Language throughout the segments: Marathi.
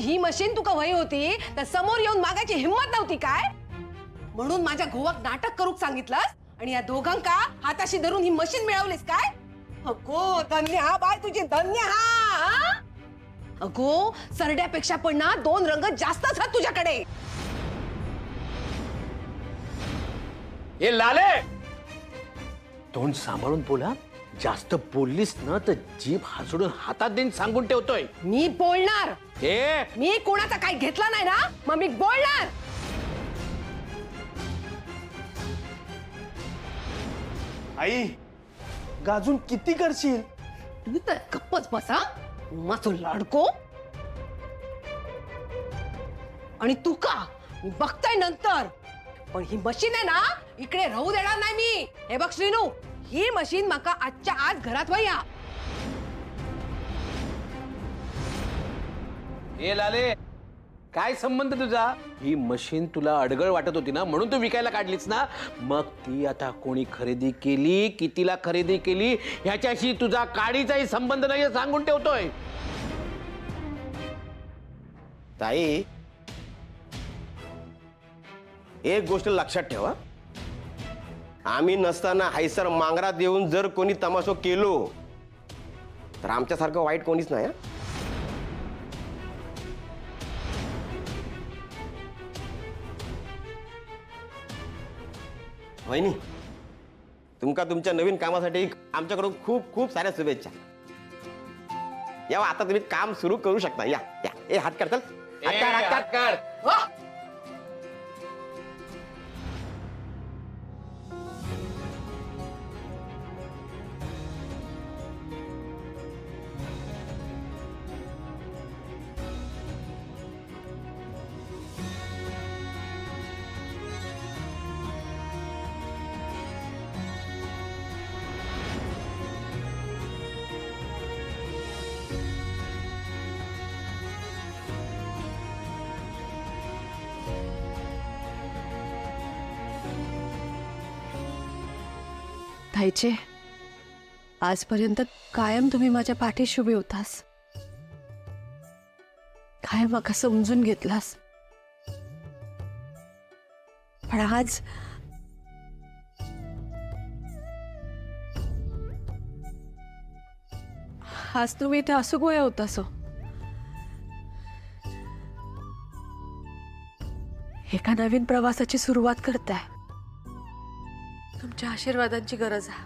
ही मशीन तुका वही होती तर समोर येऊन मागायची हिम्मत नव्हती काय? म्हणून माझ्या घोवाक नाटक करूक सांगितलंस आणि या दोघांका हाताशी धरून ही मशीन मिळवलीस काय? अगो धन्य हा बाय तुझी धन्य हा. अगो सरड्यापेक्षा पण ना 2 रंग जास्तच आहेत तुझ्याकडे. हे लाले, तोंड सांभाळून बोला. जास्त बोललीस ना तर जीभ हासडून हातात देऊन सांगून ठेवतोय. मी बोलणार. मी कोणाचा काही घेतला नाही ना मग मी बोलणार. आई गाजून किती करशील? तू तर गप्पच बसा माझो लाडको. आणि तू का मी बघताय नंतर. पण ही मशीन आहे ना इकडे राहू देणार नाही मी. हे बघ श्रीनू, ही मशीन माका आजच्या आज घरात वया. हे लाले, काय संबंध तुझा? ही मशीन तुला अडगळ वाटत होती ना म्हणून तू विकायला काढलीस ना. मग ती आता कोणी खरेदी केली, कितीला खरेदी केली ह्याच्याशी तुझा काडीचाही संबंध नाही सांगून ठेवतोय. ताई एक गोष्ट लक्षात ठेवा, आम्ही नसताना हायसर मांगरात येऊन जर कोणी तमाशो केलो तर आमच्यासारखं वाईट कोणीच नाही. वहिनी, तुमका तुमच्या नवीन कामासाठी आमच्याकडून खूप खूप साऱ्या शुभेच्छा. या आता तुम्ही काम सुरू करू शकता. या या ए हात काढ, चल हात काढ. ताईचे आजपर्यंत कायम तुम्ही माझ्या पाठीशी उभे होतास. कायम माका समजून घेतलास. पण आज तुम्ही इथे असू गोया होतास. एका नवीन प्रवासाची सुरुवात करताय. तुमच्या आशीर्वादांची गरज आहे.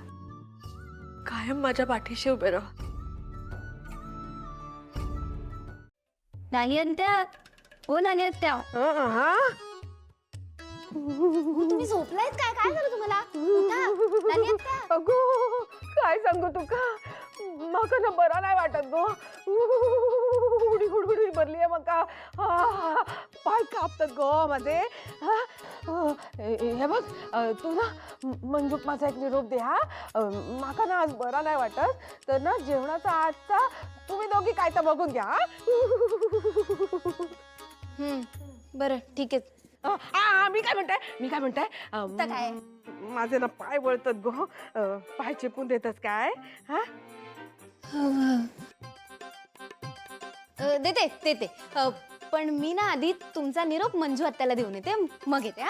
कायम माझ्या पाठीशी उभे राहा. नानी आत्या, ओ नानी आत्या, तुम्ही झोपलायत काय? काय झालं तुम्हाला? उठा नानी आत्या. अगो काय सांगू तुका, माका ना बरा नाही वाटत गो. उडी हुडहुडी भरली आहे माका. पाय कापतात गो माझे. हे बघ तू ना मंजूक माझा एक निरोप दे. माका ना आज बरा नाही वाटत तर ना जेवणाचा आजचा तुम्ही दोघी काय तर बघून घ्या. बरं ठीक आहे. मी काय म्हणताय काय माझे ना पाय वळतात गो. पाय चेपून देतस काय? देते देते. पण मी ना आधी तुमचा निरोप मंजू आत्याला देऊन येते, मग येते.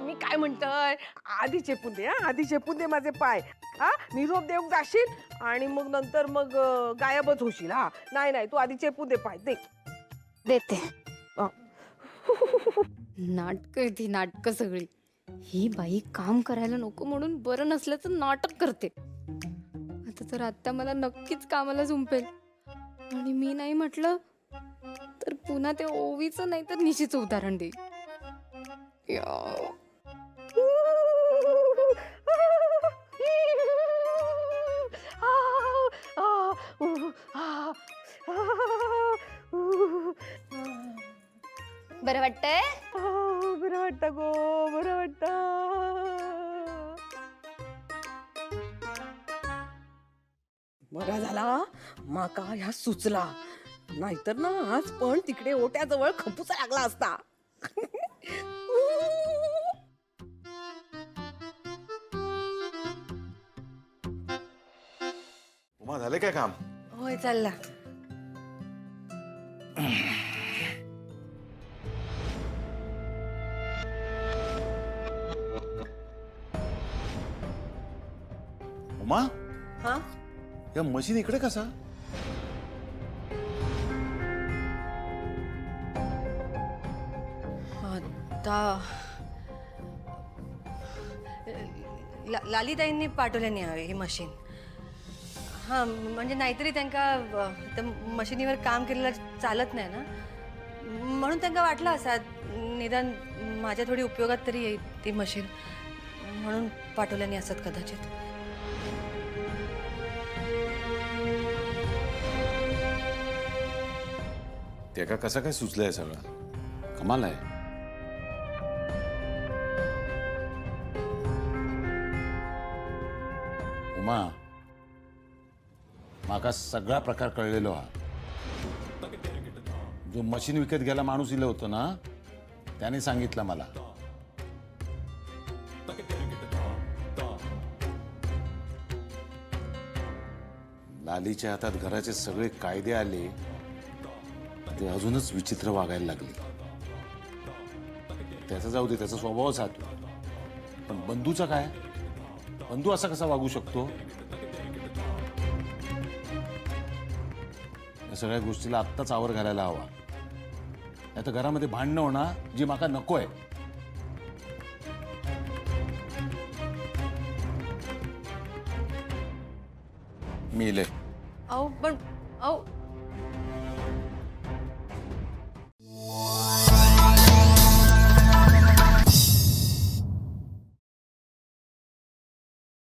मी काय म्हणतोय, आधी चेपून दे. आधी चेपून दे माझे पाय. निरोप देऊन जाशील आणि मग नंतर मग गायबच होशील. नाही नाही, तू आधी चेपून दे पाय. दे देते. नाटक नाटक सगळी. ही बाई काम करायला नको म्हणून बरं नसल्याचं नाटक करते. आता तर आत्या मला नक्कीच कामाला झुंपेल आणि मी नाही म्हटलं तर पुन्हा ते ओवीचं नाही तर निशीचं उदाहरण देईल. बरं वाटतंय? बरं वाटतं गो, बरं वाटतं. बरा झाला माका ह्या सुचला, नाहीतर ना आज पण तिकडे ओट्याजवळ खपूचा लागला असता. उमा झाले काय काम? होय चालला. उमा हा या मशीन इकडे कसा? आता लालीताईंनी पाठवल्यानी हवी ही मशीन. हां म्हणजे नाहीतरी त्यांना त्या मशिनीवर काम केलेलं चालत नाही ना, म्हणून त्यांना वाटलं असा निदान माझ्या थोडी उपयोगात तरी येईल ती मशीन, म्हणून पाठवल्यानी असत कदाचित. ते का कसं काय सुचलंय सगळं? कमाल आहे. उमा माका सगळा प्रकार कळलेलो हा. जो मशीन विकत घ्यायला माणूस इलं होतं ना, त्याने सांगितलं मला. लालीच्या हातात घराचे सगळे कायदे आले, ते अजूनच विचित्र वागायला लागले. त्याचा जाऊ दे, त्याचा स्वभावच हा तो. पण बंधूचा काय? बंधू असा कसा वागू शकतो? या सगळ्या गोष्टीला आत्ताच आवर घालायला हवा. नाही तर घरामध्ये भांडणं होणार जी माका नकोय. मी इले. अहो पण अहो